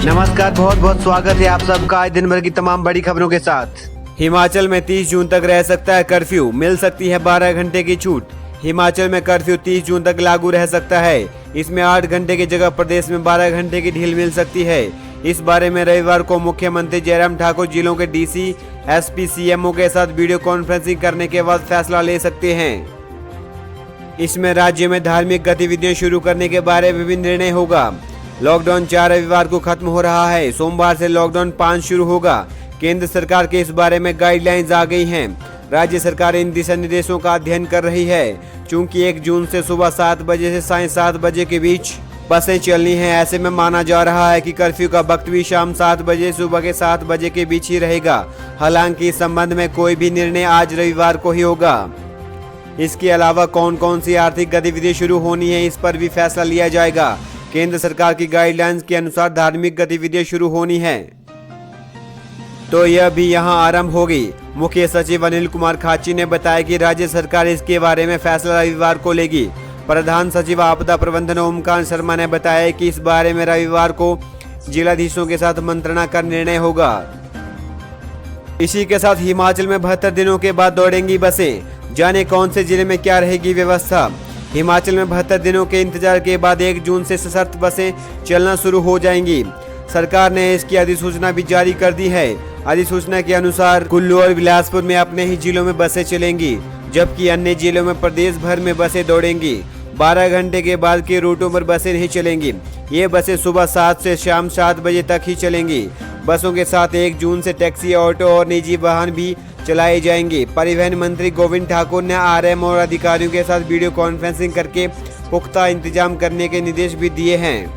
नमस्कार, बहुत बहुत स्वागत है आप सबका आज दिन भर की तमाम बड़ी खबरों के साथ। हिमाचल में 30 जून तक रह सकता है कर्फ्यू, मिल सकती है 12 घंटे की छूट। हिमाचल में कर्फ्यू 30 जून तक लागू रह सकता है। इसमें 8 घंटे की जगह प्रदेश में 12 घंटे की ढील मिल सकती है। इस बारे में रविवार को मुख्यमंत्री जयराम ठाकुर जिलों के डीसी, एसपी, सीएमओ के साथ वीडियो कॉन्फ्रेंसिंग करने के बाद फैसला ले सकते हैं। इसमें राज्य में धार्मिक गतिविधियां शुरू करने के बारे में भी निर्णय होगा। लॉकडाउन 4 रविवार को खत्म हो रहा है। सोमवार से लॉकडाउन 5 शुरू होगा। केंद्र सरकार के इस बारे में गाइडलाइंस आ गई हैं। राज्य सरकार इन दिशा निर्देशों का अध्ययन कर रही है। चूंकि 1 जून से सुबह 7 बजे से सायं 7 बजे के बीच बसें चलनी हैं, ऐसे में माना जा रहा है कि कर्फ्यू का वक्त भी शाम 7 बजे सुबह के 7 बजे के बीच ही रहेगा। हालांकि इस संबंध में कोई भी निर्णय आज रविवार को ही होगा। इसके अलावा कौन कौन सी आर्थिक गतिविधि शुरू होनी है, इस पर भी फैसला लिया जाएगा। केंद्र सरकार की गाइडलाइंस के अनुसार धार्मिक गतिविधियां शुरू होनी है, तो यह भी यहां आरंभ होगी। मुख्य सचिव अनिल कुमार खाची ने बताया कि राज्य सरकार इसके बारे में फैसला रविवार को लेगी। प्रधान सचिव आपदा प्रबंधन ओमकार शर्मा ने बताया कि इस बारे में रविवार को जिलाधीशों के साथ मंत्रणा कर निर्णय होगा। इसी के साथ हिमाचल में 72 दिनों के बाद दौड़ेंगी बसें। जाने कौन से जिले में क्या रहेगी व्यवस्था। हिमाचल में 72 दिनों के इंतजार के बाद 1 जून से सशर्त बसें चलना शुरू हो जाएंगी। सरकार ने इसकी अधिसूचना भी जारी कर दी है। अधिसूचना के अनुसार कुल्लू और बिलासपुर में अपने ही जिलों में बसें चलेंगी, जबकि अन्य जिलों में प्रदेश भर में बसें दौड़ेंगी। 12 घंटे के बाद के रूटों पर बसें नहीं चलेंगी। ये बसें सुबह 7 से शाम 7 बजे तक ही चलेंगी। बसों के साथ 1 जून से टैक्सी, ऑटो और निजी वाहन भी चलाए जाएंगे। परिवहन मंत्री गोविंद ठाकुर ने आरएम और अधिकारियों के साथ वीडियो कॉन्फ्रेंसिंग करके पुख्ता इंतजाम करने के निर्देश भी दिए हैं।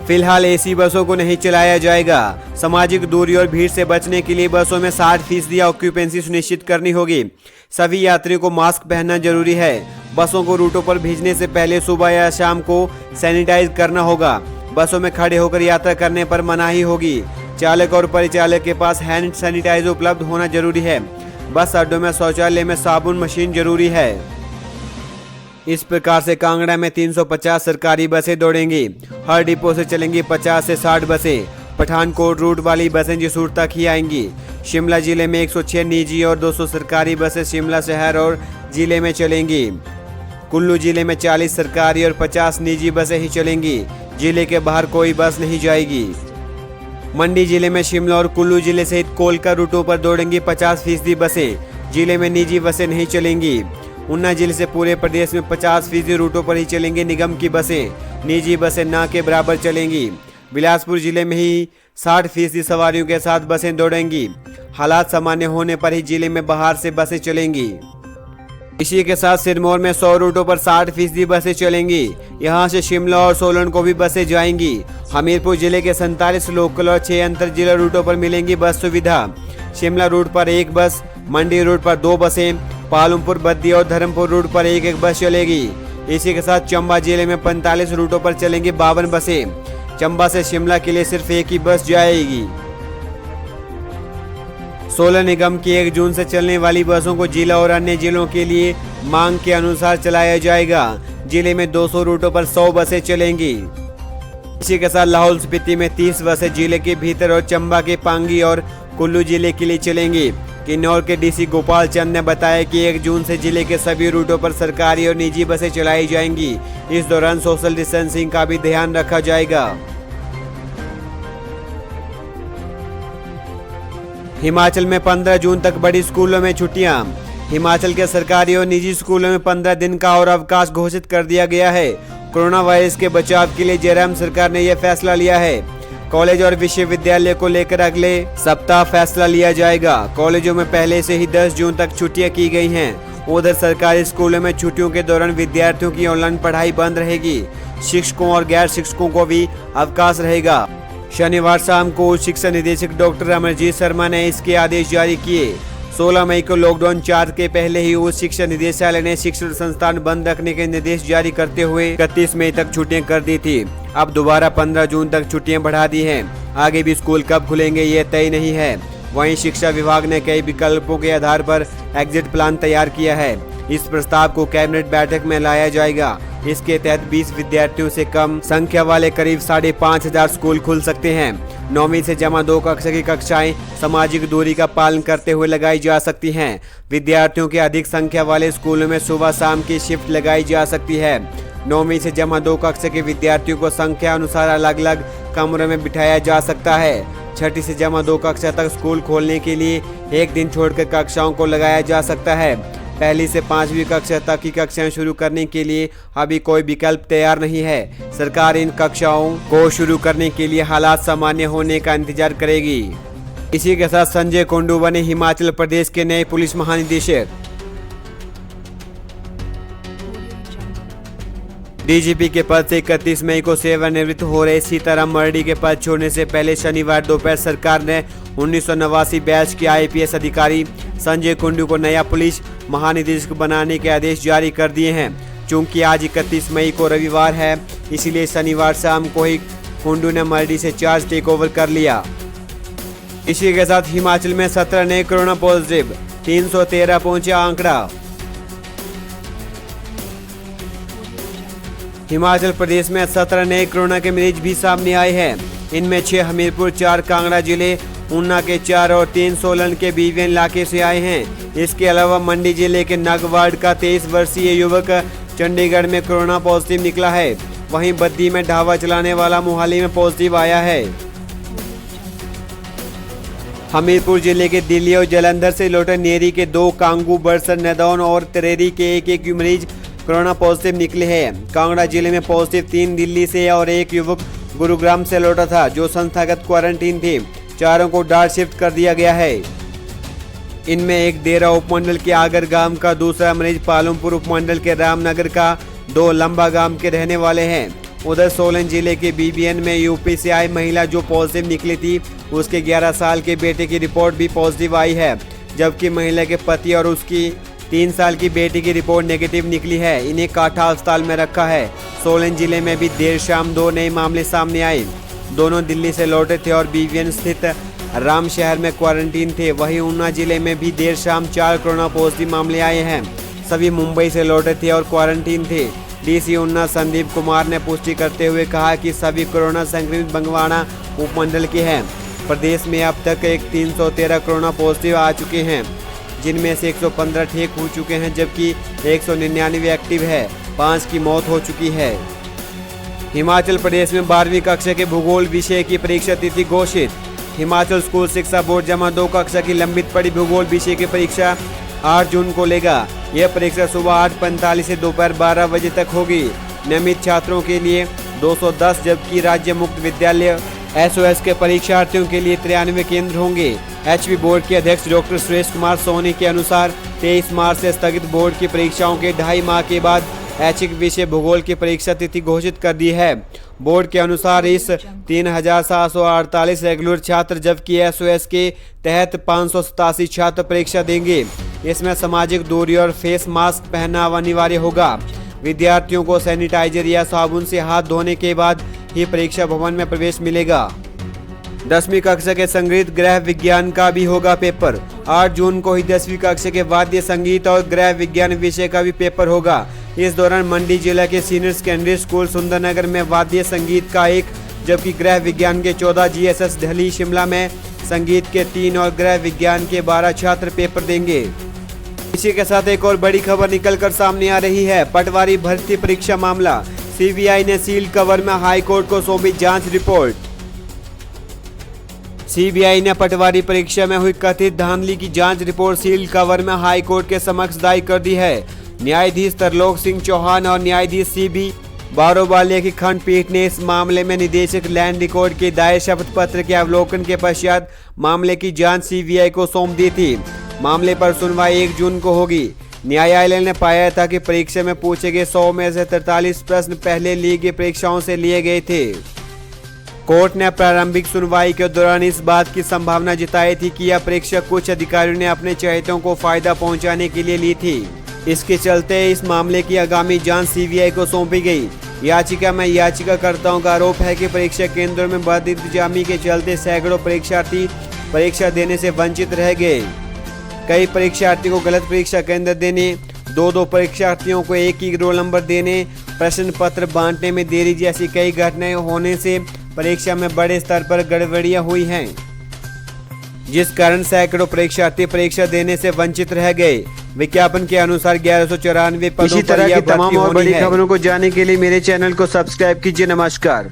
फिलहाल एसी बसों को नहीं चलाया जाएगा। सामाजिक दूरी और भीड़ से बचने के लिए बसों में 60% ऑक्यूपेंसी सुनिश्चित करनी होगी। सभी यात्रियों को मास्क पहनना जरूरी है। बसों को रूटों पर भेजने से पहले सुबह या शाम को सैनिटाइज करना होगा। बसों में खड़े होकर यात्रा करने पर मनाही होगी। चालक और परिचालक के पास हैंड सैनिटाइजर उपलब्ध होना जरूरी है। बस अड्डों में शौचालय में साबुन मशीन जरूरी है। इस प्रकार से कांगड़ा में 350 सरकारी बसें दौड़ेंगी। हर डिपो से चलेंगी 50 से 60 बसें। पठानकोट रूट वाली बसें जसूर तक ही आएंगी। शिमला जिले में 106 निजी और 200 सरकारी बसें शिमला शहर और जिले में चलेंगी। कुल्लू जिले में 40 सरकारी और 50 निजी बसें ही चलेंगी। जिले के बाहर कोई बस नहीं जाएगी। मंडी जिले में शिमला और कुल्लू जिले सहित कोलका रूटों पर दौड़ेंगी 50% बसें। जिले में निजी बसें नहीं चलेंगी। ऊना जिले से पूरे प्रदेश में 50% रूटों पर ही चलेंगी निगम की बसें। निजी बसें ना के बराबर चलेंगी। बिलासपुर जिले में ही 60% सवारियों के साथ बसें दौड़ेंगी। हालात सामान्य होने पर ही जिले में बाहर से बसें चलेंगी। इसी के साथ सिरमौर में 100 रूटों पर 60% बसें चलेंगी। यहां से शिमला और सोलन को भी बसें जाएंगी। हमीरपुर जिले के 47 लोकल और 6 अंतर जिला रूटों पर मिलेंगी बस सुविधा। शिमला रूट पर 1 बस, मंडी रूट पर 2 बसें, पालमपुर, बद्दी और धर्मपुर रूट पर 1-1 बस चलेगी। इसी के साथ चंबा जिले में 45 रूटों पर चलेंगी 52 बसें। चंबा से शिमला के लिए सिर्फ 1 ही बस जाएगी। सोलन निगम की 1 जून से चलने वाली बसों को जिला और अन्य जिलों के लिए मांग के अनुसार चलाया जाएगा। जिले में 200 रूटों पर 100 बसें चलेंगी। इसी के साथ लाहौल स्पीति में 30 बसें जिले के भीतर और चंबा के पांगी और कुल्लू जिले के लिए चलेंगी। किन्नौर के डीसी गोपाल चंद ने बताया कि 1 जून से जिले के सभी रूटों पर सरकारी और निजी बसें चलाई जाएंगी। इस दौरान सोशल डिस्टेंसिंग का भी ध्यान रखा जाएगा। हिमाचल में 15 जून तक बड़ी स्कूलों में छुट्टियां। हिमाचल के सरकारी और निजी स्कूलों में 15 दिन का और अवकाश घोषित कर दिया गया है। कोरोना वायरस के बचाव के लिए जयराम सरकार ने यह फैसला लिया है। कॉलेज और विश्वविद्यालय को लेकर अगले सप्ताह फैसला लिया जाएगा। कॉलेजों में पहले से ही 10 जून तक छुट्टियां की गई हैं। उधर सरकारी स्कूलों में छुट्टियों के दौरान विद्यार्थियों की ऑनलाइन पढ़ाई बंद रहेगी। शिक्षकों और गैर शिक्षकों को भी अवकाश रहेगा। शनिवार शाम को उच्च शिक्षा निदेशक डॉक्टर अमरजीत शर्मा ने इसके आदेश जारी किए। 16 मई को लॉकडाउन 4 के पहले ही उच्च शिक्षा निदेशालय ने शिक्षण संस्थान बंद रखने के निर्देश जारी करते हुए 31 मई तक छुट्टियां कर दी थी। अब दोबारा 15 जून तक छुट्टियां बढ़ा दी हैं। आगे भी स्कूल कब खुलेंगे ये तय नहीं है। वहीं शिक्षा विभाग ने कई विकल्पों के आधार पर एग्जिट प्लान तैयार किया है। इस प्रस्ताव को कैबिनेट बैठक में लाया जाएगा। इसके तहत 20 विद्यार्थियों से कम संख्या वाले करीब 5,500 स्कूल खुल सकते हैं। 9वीं से जमा 2 कक्षा की कक्षाएं सामाजिक दूरी का पालन करते हुए लगाई जा सकती हैं। विद्यार्थियों की अधिक संख्या वाले स्कूलों में सुबह शाम की शिफ्ट लगाई जा सकती है। 9वीं से जमा 2 कक्षा के विद्यार्थियों को संख्या अनुसार अलग अलग कमरों में बिठाया जा सकता है। 6ठी से जमा 2 कक्षा तक स्कूल खोलने के लिए एक दिन छोड़कर कक्षाओं को लगाया जा सकता है। 1ली से 5वीं कक्षा तक की कक्षाएं शुरू करने के लिए अभी कोई विकल्प तैयार नहीं है। सरकार इन कक्षाओं को शुरू करने के लिए हालात सामान्य होने का इंतजार करेगी। इसी के साथ संजय कुंडू बने हिमाचल प्रदेश के नए पुलिस महानिदेशक। डीजीपी के पद से 31 मई को सेवानिवृत्त हो रहे सीताराम मरडी के पद छोड़ने से पहले शनिवार दोपहर सरकार ने 1989 बैच के आईपीएस अधिकारी संजय कुंडू को नया पुलिस महानिदेशक बनाने के आदेश जारी कर दिए हैं। चूंकि आज 31 मई को रविवार है, इसलिए शनिवार शाम को ही कुंडू ने मरडी से चार्ज टेक ओवर कर लिया। इसी के साथ हिमाचल में 17 नए कोरोना पॉजिटिव, 313 पहुंचा आंकड़ा। हिमाचल प्रदेश में 17 नए कोरोना के मरीज भी सामने आए हैं। इनमें 6 हमीरपुर, 4 कांगड़ा जिले, ऊना के 4 और 3 सोलन के बीबीएन इलाके से आए हैं। इसके अलावा मंडी जिले के नगवाड़ का 23 वर्षीय युवक चंडीगढ़ में कोरोना पॉजिटिव निकला है। वहीं बद्दी में ढाबा चलाने वाला मोहाली में पॉजिटिव आया है। हमीरपुर जिले के दिल्ली और जालंधर से लौटे नेरी के 2, कांगू, बरसर, नदौन और तरेरी के एक मरीज कोरोना पॉजिटिव निकले हैं। कांगड़ा जिले में पॉजिटिव 3 दिल्ली से और एक युवक गुरुग्राम से लौटा था, जो संस्थागत क्वारंटीन थे। चारों को डार्ट शिफ्ट कर दिया गया है। इनमें एक देरा उपमंडल के आगर गांव का, दूसरा मरीज पालमपुर उपमंडल के रामनगर का, 2 लंबा गांव के रहने वाले हैं। उधर सोलन जिले के बीबीएन में यूपी से आई महिला जो पॉजिटिव निकली थी, उसके 11 साल के बेटे की रिपोर्ट भी पॉजिटिव आई है, जबकि महिला के पति और उसकी 3 साल की बेटी की रिपोर्ट नेगेटिव निकली है। इन्हें काठा अस्पताल में रखा है। सोलन जिले में भी देर शाम 2 नए मामले सामने आए। दोनों दिल्ली से लौटे थे और बीबीएन स्थित राम शहर में क्वारंटीन थे। वहीं ऊना जिले में भी देर शाम 4 कोरोना पॉजिटिव मामले आए हैं। सभी मुंबई से लौटे थे और क्वारंटीन थे। डीसी ऊना संदीप कुमार ने पुष्टि करते हुए कहा कि सभी कोरोना संक्रमित बंगवाड़ा उपमंडल के हैं। प्रदेश में अब तक 313 कोरोना पॉजिटिव आ चुके हैं, जिनमें से 115 ठीक हो चुके हैं, जबकि 199 एक्टिव है। 5 की मौत हो चुकी है। हिमाचल प्रदेश में 12वीं कक्षा के भूगोल विषय की परीक्षा तिथि घोषित। हिमाचल स्कूल शिक्षा बोर्ड जमा 2 कक्षा की लंबित पड़ी भूगोल विषय की परीक्षा 8 जून को लेगा। यह परीक्षा सुबह 8:45 से दोपहर 12 बजे तक होगी। नियमित छात्रों के लिए 210, जबकि राज्य मुक्त विद्यालय एसओएस के परीक्षार्थियों के लिए 93 केंद्र होंगे। एचपी बोर्ड के अध्यक्ष डॉक्टर सुरेश कुमार सोनी के अनुसार 23 मार्च से स्थगित बोर्ड की परीक्षाओं के 2.5 माह के बाद ऐच्छिक विषय भूगोल की परीक्षा तिथि घोषित कर दी है। बोर्ड के अनुसार इस 3,748 रेगुलर छात्र, जबकि एसओएस के तहत 587 छात्र परीक्षा देंगे। इसमें सामाजिक दूरी और फेस मास्क पहनना अनिवार्य होगा। विद्यार्थियों को सैनिटाइजर या साबुन से हाथ धोने के बाद ही परीक्षा भवन में प्रवेश मिलेगा। 10वीं कक्षा के संगीत गृह विज्ञान का भी होगा पेपर। 8 जून को ही 10वीं कक्षा के वाद्य संगीत और गृह विज्ञान विषय का भी पेपर होगा। इस दौरान मंडी जिला के सीनियर सेकेंडरी स्कूल सुंदरनगर में वाद्य संगीत का 1, जबकि गृह विज्ञान के 14, जीएसएस ढली शिमला में संगीत के 3 और गृह विज्ञान के 12 छात्र पेपर देंगे। इसी के साथ एक और बड़ी खबर निकलकर सामने आ रही है। पटवारी भर्ती परीक्षा मामला, सीबीआई ने सील कवर में हाईकोर्ट को सौंपी जांच रिपोर्ट। सीबीआई ने पटवारी परीक्षा में हुई कथित धांधली की जांच रिपोर्ट सील कवर में हाईकोर्ट के समक्ष दायर कर दी है। न्यायाधीश तरलोक सिंह चौहान और न्यायाधीश सीबी बारोबालिया की खंडपीठ ने इस मामले में निदेशक लैंड रिकॉर्ड के दायर शपथ पत्र के अवलोकन के पश्चात मामले की जांच सीबीआई को सौंप दी थी। मामले पर सुनवाई 1 जून को होगी। न्यायालय ने पाया था कि परीक्षा में पूछे गए 100 में से 43 प्रश्न पहले ली गई परीक्षाओं से लिए गए थे। कोर्ट ने प्रारंभिक सुनवाई के दौरान इस बात की संभावना जताई थी कि यह परीक्षा कुछ अधिकारियों ने अपने चहेतों को फायदा पहुंचाने के लिए ली थी। इसके चलते इस मामले की आगामी जांच सीबीआई को सौंपी गई। याचिका में याचिकाकर्ताओं का आरोप है कि परीक्षा केंद्रों में बद इंतजामी के चलते सैकड़ों परीक्षार्थी परीक्षा देने से वंचित रह गए। कई परीक्षार्थियों को गलत परीक्षा केंद्र देने, 2-2 परीक्षार्थियों को एक ही रोल नंबर देने, प्रश्न पत्र बांटने में देरी जैसी कई घटनाएं होने से परीक्षा में बड़े स्तर पर गड़बड़ियां हुई हैं, जिस कारण सैकड़ों परीक्षार्थी परीक्षा देने से वंचित रह गए। विज्ञापन के अनुसार 1194 पदों पर यह भर्ती होनी है। इसी तरह की तमाम और बड़ी खबरों को जानने के लिए मेरे चैनल को सब्सक्राइब कीजिए। नमस्कार।